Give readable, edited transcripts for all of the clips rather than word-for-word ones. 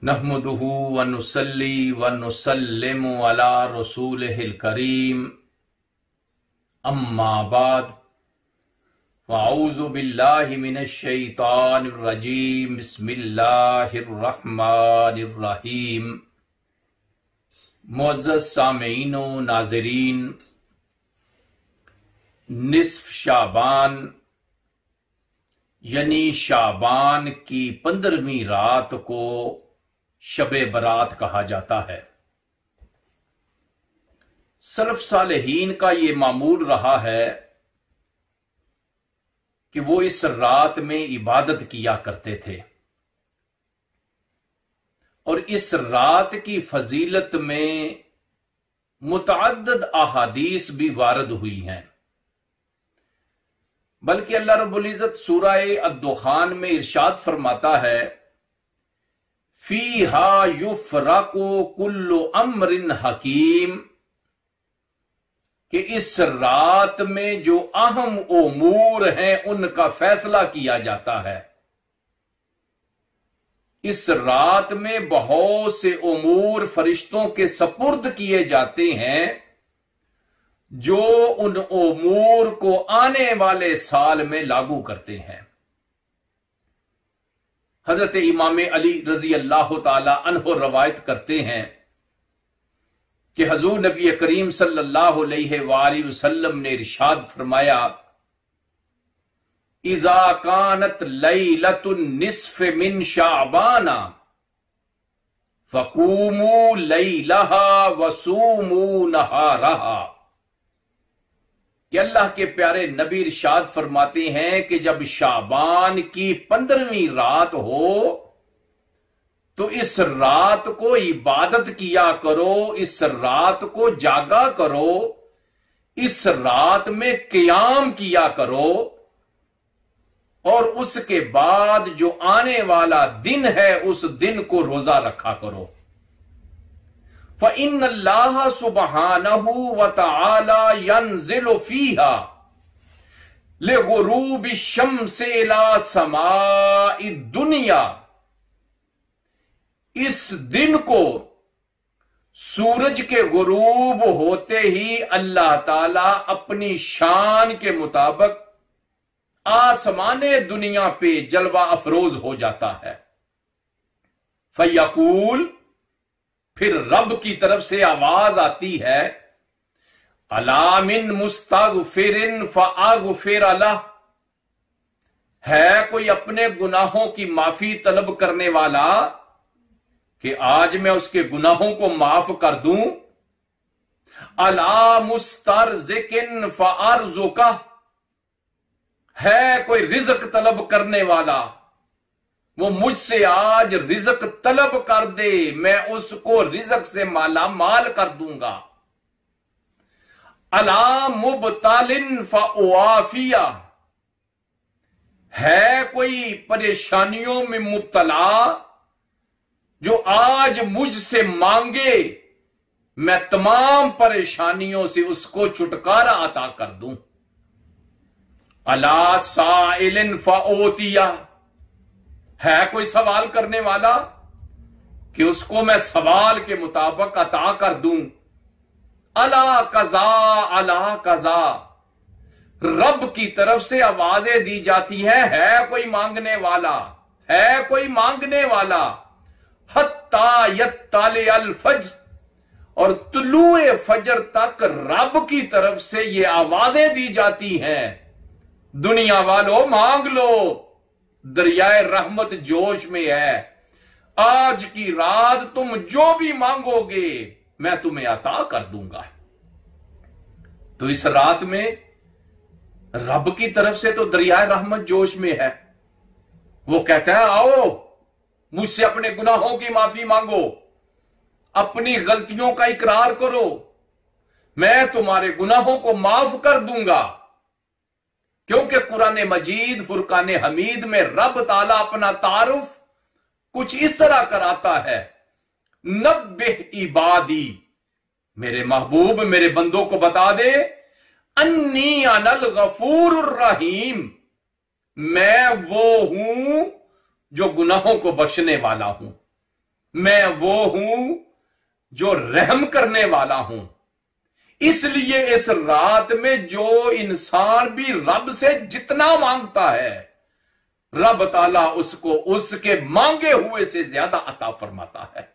नहमदुहु व नुसल्ली व नुसल्लिमु अला रसूलिहिल करीम अम्मा बाद फ़अऊज़ु बिल्लाहि मिनश शैतानिर रजीम बिस्मिल्लाहिर रहमानिर रहीम। मुअज़्ज़ज़ सामीईन व नाज़रीन, निस्फ़ शाबान यानी शाबान की 15वीं रात को शबे बरात कहा जाता है। सलफ सालेहीन का ये मामूल रहा है कि वो इस रात में इबादत किया करते थे और इस रात की फजीलत में मुतअद्दिद अहादीस भी वारद हुई हैं। बल्कि अल्लाह रब्बुल इज़्ज़त सूरह अद-दुखान में इरशाद फरमाता है, फीहा युफ़रक़ु कुल्लु अम्रिन हकीम, कि इस रात में जो अहम उमूर हैं उनका फैसला किया जाता है। इस रात में बहुत से उमूर फरिश्तों के सपुर्द किए जाते हैं जो उन उमूर को आने वाले साल में लागू करते हैं। हजरत इमाम अली रजी अल्लाह ताला अन्हु रवायत करते हैं कि हजूर नबी करीम सल्लल्लाहु अलैहि वसल्लम ने इरशाद फरमाया, इज़ा कानत लैलतुन निस्फ़ मिन शाबाना फ़क़ूमू लैलहा वसूमू नहारहा, कि अल्लाह के प्यारे नबी इरशाद फरमाते हैं कि जब शाबान की 15वीं रात हो तो इस रात को इबादत किया करो, इस रात को जागा करो, इस रात में क़ियाम किया करो और उसके बाद जो आने वाला दिन है उस दिन को रोजा रखा करो। फ़इन्नल्लाह सुब्हानहु व तआला यंज़िलु फ़ीहा लिग़ुरूबि शम्सि इला समाइ दुनिया, इस दिन को सूरज के गुरूब होते ही अल्लाह ताला अपनी शान के मुताबिक आसमाने दुनिया पे जलवा अफरोज हो जाता है। फयकूल, फिर रब की तरफ से आवाज आती है, अला मिन मुस्तगफिरिन फ़अगफिर लह, है कोई अपने गुनाहों की माफी तलब करने वाला कि आज मैं उसके गुनाहों को माफ कर दूं। अला मुस्तरज़िकिन फ़अरज़ुका, है कोई रिज़्क तलब करने वाला, वो मुझसे आज रिज़्क तलब कर दे, मैं उसको रिज़्क से माला माल कर दूंगा। अला मुब्तालिन फ़अआफ़िया, है कोई परेशानियों में मुब्तला जो आज मुझसे मांगे, मैं तमाम परेशानियों से उसको छुटकारा अता कर दूं। अला साइलिन फ़अउतिया, है कोई सवाल करने वाला कि उसको मैं सवाल के मुताबिक अता कर दूं। अला कज़ा अला कज़ा, रब की तरफ से आवाजें दी जाती है कोई मांगने वाला, है कोई मांगने वाला। हत्ता यत्ताले अल फज्र, और तुलुए फजर तक रब की तरफ से ये आवाजें दी जाती हैं, दुनिया वालों मांग लो, दरियाए रहमत जोश में है, आज की रात तुम जो भी मांगोगे मैं तुम्हें अता कर दूंगा। तो इस रात में रब की तरफ से तो दरियाए रहमत जोश में है। वो कहता है, आओ मुझसे अपने गुनाहों की माफी मांगो, अपनी गलतियों का इकरार करो, मैं तुम्हारे गुनाहों को माफ कर दूंगा। क्योंकि कुरान मजीद फुरकान हमीद में रब ताला अपना तारुफ कुछ इस तरह कराता है, नब्बिह इबादी, मेरे महबूब मेरे बंदों को बता दे, अन्नी अनल गफूरुर रहीम, मैं वो हूं जो गुनाहों को बख्शने वाला हूं। मैं वो हूं जो रहम करने वाला हूं। इसलिए इस रात में जो इंसान भी रब से जितना मांगता है, रब ताला उसको उसके मांगे हुए से ज्यादा अता फरमाता है।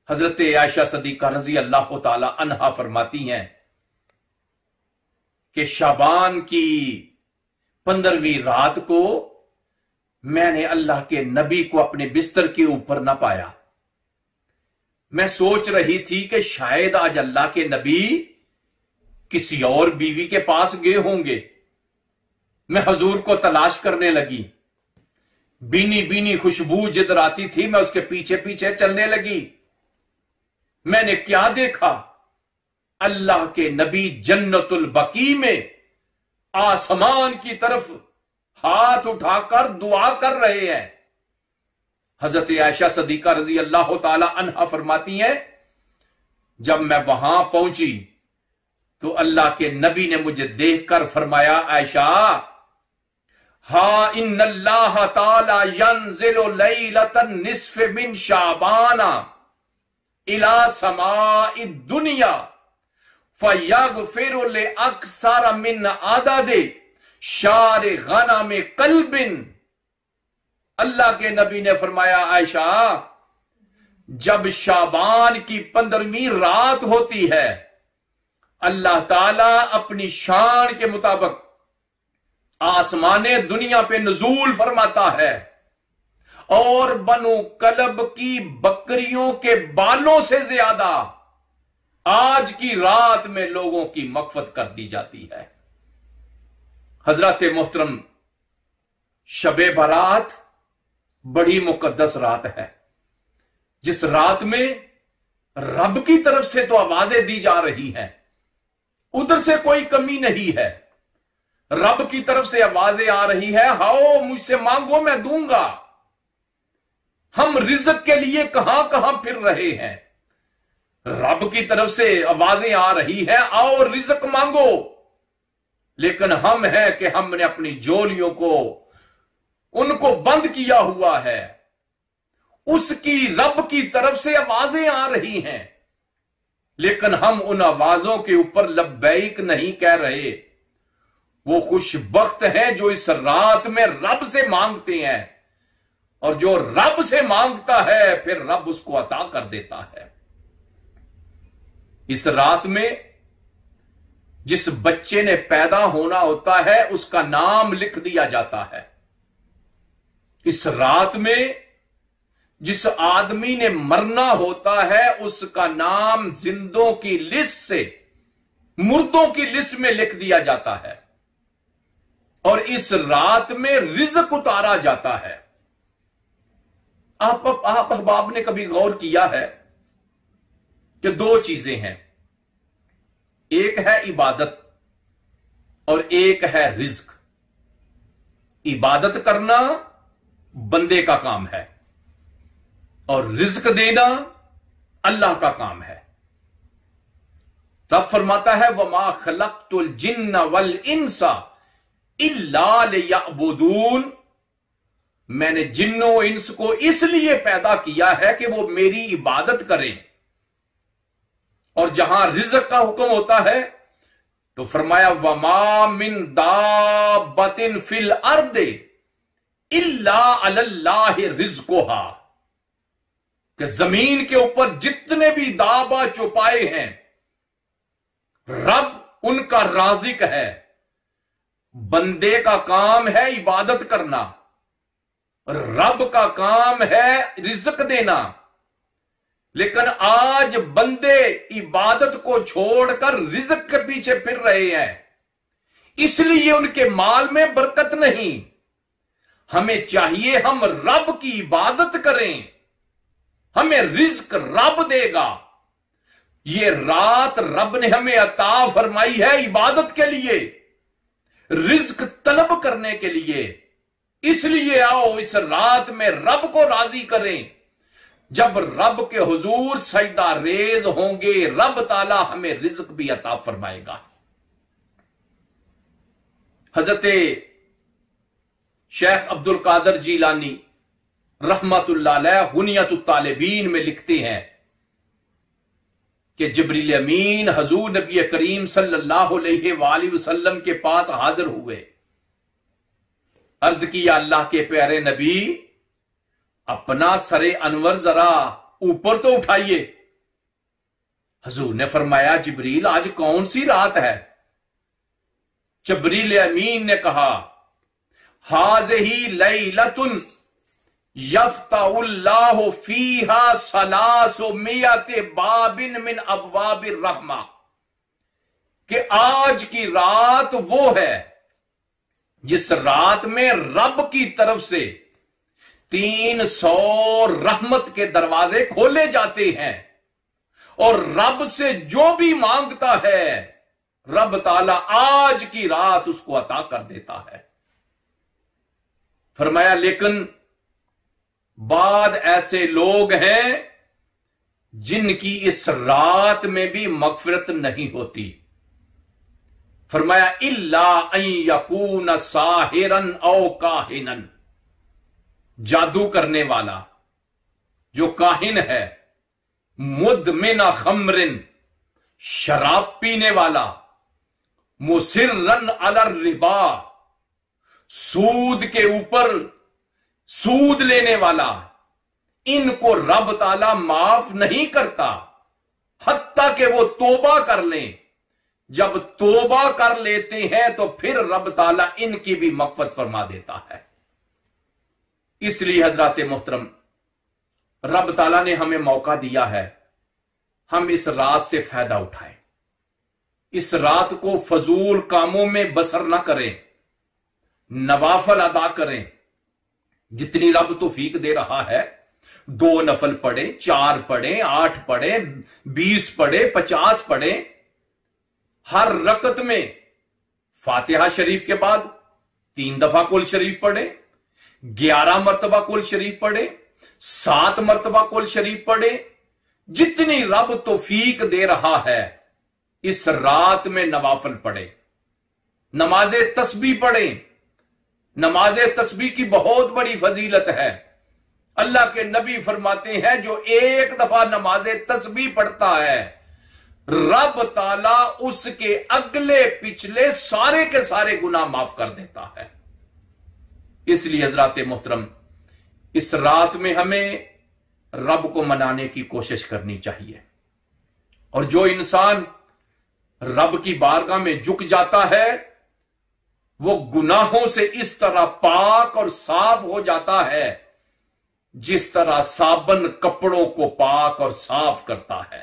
हजरत आयशा सदीका रजी अल्लाह ताला अन्हा फरमाती हैं कि शाबान की 15वीं रात को मैंने अल्लाह के नबी को अपने बिस्तर के ऊपर ना पाया। मैं सोच रही थी कि शायद आज अल्लाह के नबी किसी और बीवी के पास गए होंगे। मैं हजूर को तलाश करने लगी। बीनी बीनी खुशबू जिधर आती थी मैं उसके पीछे पीछे चलने लगी। मैंने क्या देखा, अल्लाह के नबी जन्नतुल बकी में आसमान की तरफ हाथ उठाकर दुआ कर रहे हैं। हजरत आयशा सदीका रजी अल्लाह ताला अन्हा फरमाती हैं, जब मैं वहां पहुंची तो अल्लाह के नबी ने मुझे देखकर फरमाया, आयशा, हा इन्नल्लाह ताला यंज़िलु लैलतन निस्फ़ मिन शाबाना इला समाई दुनिया फयगफिरु ले अक्सर मिन आददे शार गना में कल्बिन। अल्लाह के नबी ने फरमाया, आयशा, जब शाबान की 15वीं रात होती है, अल्लाह ताला अपनी शान के मुताबिक आसमाने दुनिया पे नुज़ूल फरमाता है और बनु कलब की बकरियों के बालों से ज्यादा आज की रात में लोगों की मग़फ़िरत कर दी जाती है। हजरत मोहतरम, शबे बारात बड़ी मुकद्दस रात है, जिस रात में रब की तरफ से तो आवाजें दी जा रही हैं, उधर से कोई कमी नहीं है। रब की तरफ से आवाजें आ रही है, हाओ मुझसे मांगो मैं दूंगा। हम रिज़्क़ के लिए कहां कहां फिर रहे हैं, रब की तरफ से आवाजें आ रही है, आओ रिज़्क़ मांगो। लेकिन हम हैं कि हमने अपनी झोलियों को उनको बंद किया हुआ है। उसकी रब की तरफ से आवाजें आ रही हैं, लेकिन हम उन आवाजों के ऊपर लब्बैक नहीं कह रहे। वो खुशबख्त हैं जो इस रात में रब से मांगते हैं, और जो रब से मांगता है फिर रब उसको अता कर देता है। इस रात में जिस बच्चे ने पैदा होना होता है उसका नाम लिख दिया जाता है। इस रात में जिस आदमी ने मरना होता है उसका नाम जिंदों की लिस्ट से मुर्दों की लिस्ट में लिख दिया जाता है। और इस रात में रिज़्क़ उतारा जाता है। आप अहबाब ने कभी गौर किया है कि दो चीजें हैं, एक है इबादत और एक है रिज़्क़। इबादत करना बंदे का काम है और रिज़्क़ देना अल्लाह का काम है। तब फरमाता है, वमा खलक़तुल जिन्ना वल इंसा इल्ला लियअबुदून, मैंने जिन्नो इंस को इसलिए पैदा किया है कि वो मेरी इबादत करें। और जहां रिज़्क़ का हुक्म होता है तो फरमाया, वमा मिन दाब्बतिन फिल अर्दे इल्ला अलल्लाहि रिज़्क़ुहा, कि जमीन के ऊपर जितने भी दाबा चौपाए हैं रब उनका राज़िक है। बंदे का काम है इबादत करना, रब का काम है रिज़्क़ देना। लेकिन आज बंदे इबादत को छोड़कर रिज़्क़ के पीछे फिर रहे हैं, इसलिए उनके माल में बरकत नहीं। हमें चाहिए हम रब की इबादत करें, हमें रिज़्क़ रब देगा। ये रात रब ने हमें अता फरमाई है इबादत के लिए, रिज़्क़ तलब करने के लिए। इसलिए आओ इस रात में रब को राजी करें। जब रब के हुजूर सजदा रेज होंगे, रब ताला हमें रिज़्क़ भी अता फरमाएगा। हजरत शेख अब्दुल कादिर जीलानी रहमतुल्लाह अलैह हुनियतुत तालिबीन में लिखते हैं कि जिब्रील अमीन हजूर नबी करीम सल्लल्लाहु अलैहि वसल्लम के पास हाजिर हुए। अर्ज किया, अल्लाह के प्यारे नबी, अपना सरे अनवर जरा ऊपर तो उठाइए। हजूर ने फरमाया, जिब्रील आज कौन सी रात है? जिब्रील अमीन ने कहा, हाज़िही लैलतुन यफ्ताउल्लाहु फीहा सलासु मियते बाबिन मिन अबवाबिर रहमा, कि आज की रात वो है जिस रात में रब की तरफ से 300 रहमत के दरवाजे खोले जाते हैं, और रब से जो भी मांगता है रब ताला आज की रात उसको अता कर देता है। फरमाया, लेकिन बाद ऐसे लोग हैं जिनकी इस रात में भी मगफिरत नहीं होती। फरमाया, इल्ला अन यकून साहिरन औ काहिनन, जादू करने वाला जो काहिन है, मुदमिना खमरिन, शराब पीने वाला, मुसिर्रन अलर रिबा, सूद के ऊपर सूद लेने वाला, इनको रब ताला माफ नहीं करता हत्ता कि वो तोबा कर लें। जब तोबा कर लेते हैं तो फिर रब ताला इनकी भी मग़फ़िरत फरमा देता है। इसलिए हजरात मोहतरम, रब ताला ने हमें मौका दिया है, हम इस रात से फायदा उठाएं। इस रात को फजूल कामों में बसर ना करें, नवाफल अदा करें। जितनी रब तौफीक दे रहा है, 2 नफल पढ़े, 4 पढ़े, 8 पढ़े, 20 पढ़े, 50 पढ़े। हर रकत में फातिहा शरीफ के बाद 3 दफा कुल शरीफ पढ़े, 11 मरतबा कुल शरीफ पढ़े, 7 मरतबा कुल शरीफ पढ़े। जितनी रब तौफीक दे रहा है, इस रात में नवाफल पढ़े, नमाजे तस्बीह पढ़े। नमाजे तस्बीह की बहुत बड़ी फजीलत है। अल्लाह के नबी फरमाते हैं, जो एक दफा नमाजे तस्बीह पढ़ता है, रब ताला उसके अगले पिछले सारे के सारे गुनाह माफ कर देता है। इसलिए हजरात मोहतरम, इस रात में हमें रब को मनाने की कोशिश करनी चाहिए। और जो इंसान रब की बारगाह में झुक जाता है, वो गुनाहों से इस तरह पाक और साफ हो जाता है जिस तरह साबन कपड़ों को पाक और साफ करता है।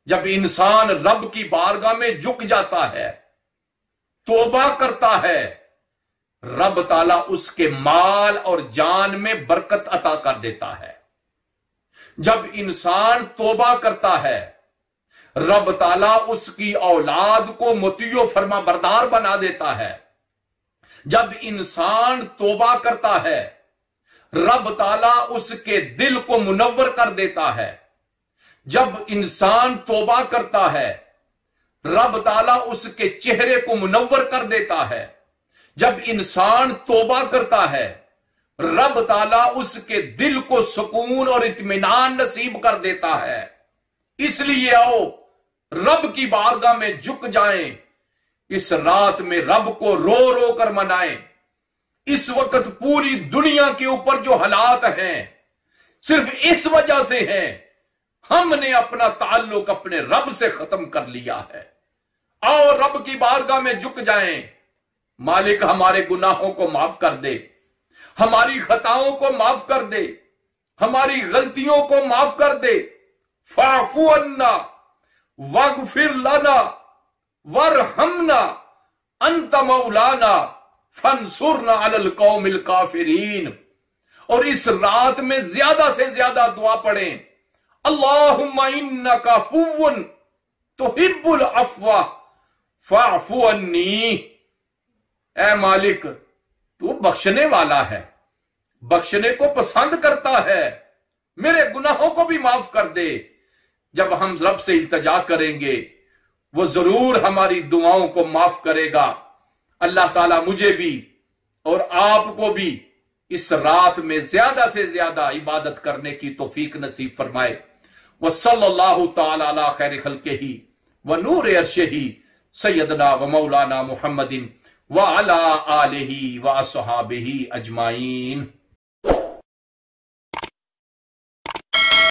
जब इंसान रब की बारगाह में झुक जाता है, तौबा करता है, रब ताला उसके माल और जान में बरकत अता कर देता है। जब इंसान तौबा करता है, रब ताला उसकी औलाद को मुतियो फरमा बरदार बना देता है। जब इंसान तौबा करता है, रब ताला उसके दिल को मुनव्वर कर देता है। जब इंसान तौबा करता है, रब ताला उसके चेहरे को मुनव्वर कर देता है। जब इंसान तौबा करता है, रब ताला उसके दिल को सुकून और इत्मीनान नसीब कर देता है। इसलिए आओ रब की बारगाह में झुक जाएं, इस रात में रब को रो रो कर मनाएं। इस वक्त पूरी दुनिया के ऊपर जो हालात हैं, सिर्फ इस वजह से हैं, हमने अपना ताल्लुक अपने रब से खत्म कर लिया है। आओ रब की बारगाह में झुक जाएं, मालिक हमारे गुनाहों को माफ कर दे, हमारी खताओं को माफ कर दे, हमारी गलतियों को माफ कर दे। फाफू अन्ना वगफिर लना वरहमना अंत मौलाना फंसुरना अलल कौमिल काफिरीन। और इस रात में ज्यादा से ज्यादा दुआ पढ़ें, अल्लाहुम्मा इन्नका अफ़ुव्वुन तुहिब्बुल अफ़्वा फ़अफ़ु अन्नी। ऐ मालिक, तू बख्शने वाला है, बख्शने को पसंद करता है, मेरे गुनाहों को भी माफ कर दे। जब हम रब से इल्तिजा करेंगे, वो जरूर हमारी दुआओं को माफ करेगा। अल्लाह ताला मुझे भी और आपको भी इस रात में ज्यादा से ज्यादा इबादत करने की तौफीक नसीब फरमाए। व सल्लल्लाहु तआला अला खैर खल्क़िही व नूर अर्शिही सय्यदना व मौलाना मुहम्मदिन व अला आलिही व अस्हाबिही अजमाइन।